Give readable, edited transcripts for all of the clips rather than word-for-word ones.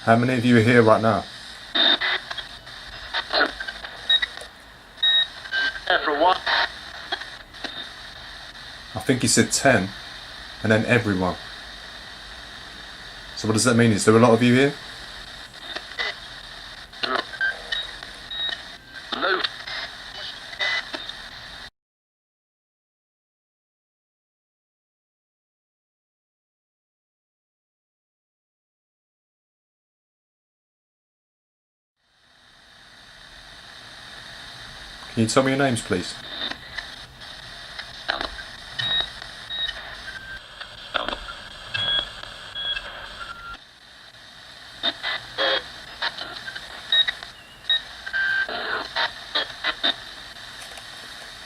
How many of you are here right now? Everyone. I think he said 10, and then everyone. So what does that mean? Is there a lot of you here? No. Can you tell me your names, please?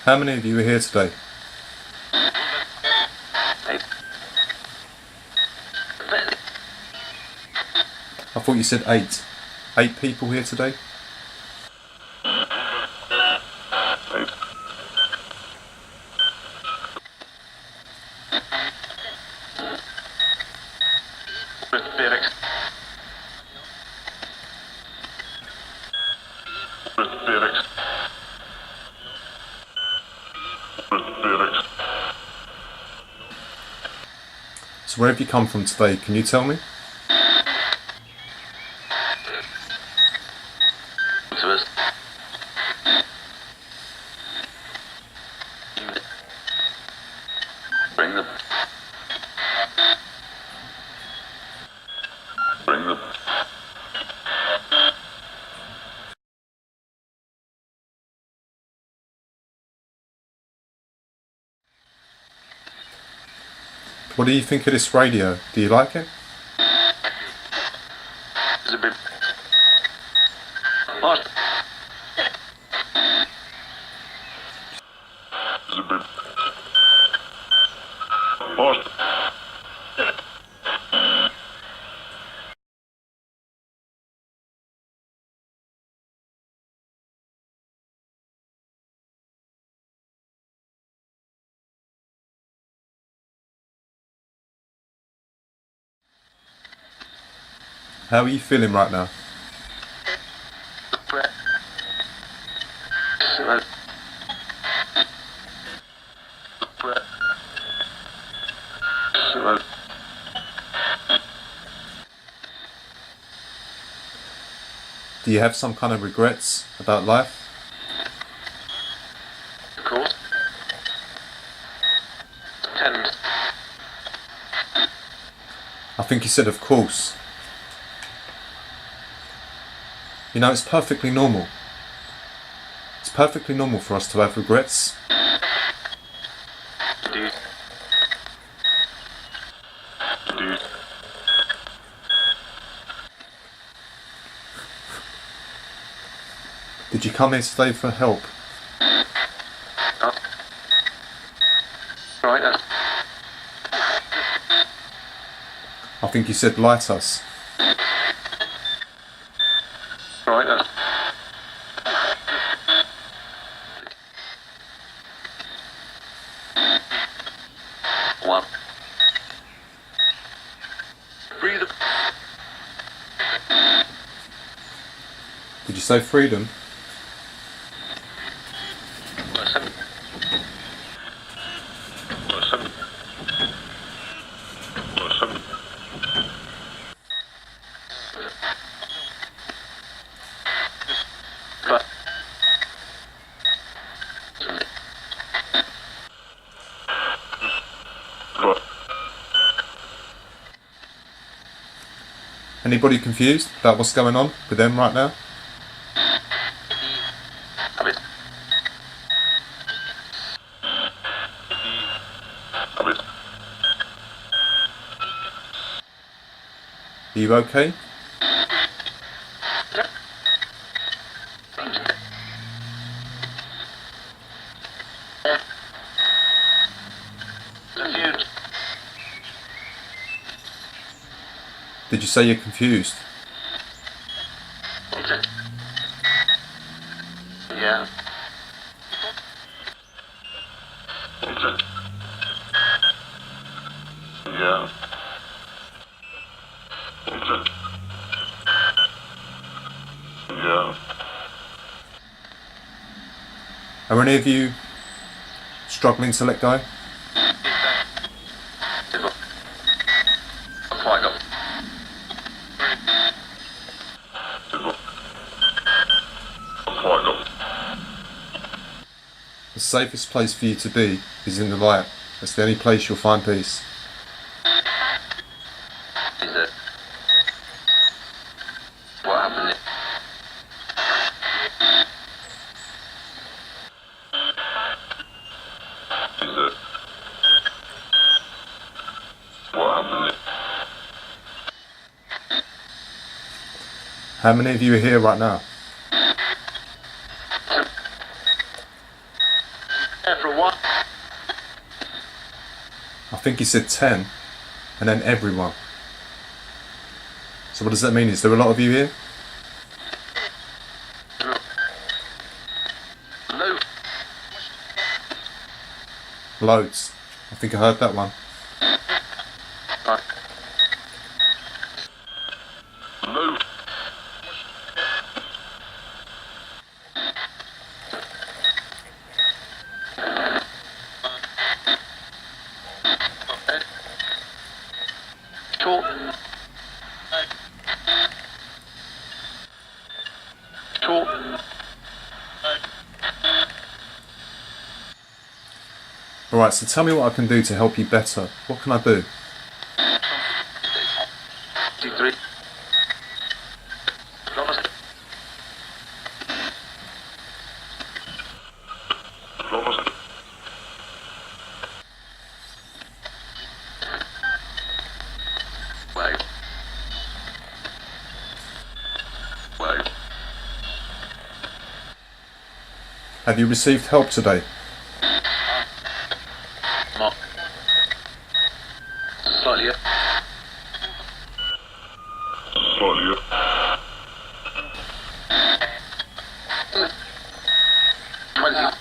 How many of you are here today? I thought you said 8. 8 people here today? So where have you come from today? Can you tell me? Bring them. What do you think of this radio? Do you like it? It's a bit. What? It's a bit. What? How are you feeling right now? Do you have some kind of regrets about life? Of course. 10. I think you said of course. You know, it's perfectly normal. It's perfectly normal for us to have regrets. Dude. Did you come here today for help? Oh. Right. I think you said light us. Right. One. Breathe. Did you say freedom? Listen. Listen. Listen. But. Anybody confused about what's going on with them right now? Are you okay? Did you say you're confused? Yeah. Yeah. Are any of you struggling to let go? Quite got. Quite got. The safest place for you to be is in the light. That's the only place you'll find peace. Is it? What happened? Is it? What happened? How many of you are here right now? Everyone. I think he said 10, and then everyone. So what does that mean? Is there a lot of you here? No. Loads. I think I heard that one. No. Short. Short. Alright, so tell me what I can do to help you better. What can I do? 2, 3. Wait. Wait. Have you received help today? Mark. Slightly up. Slightly up. 20.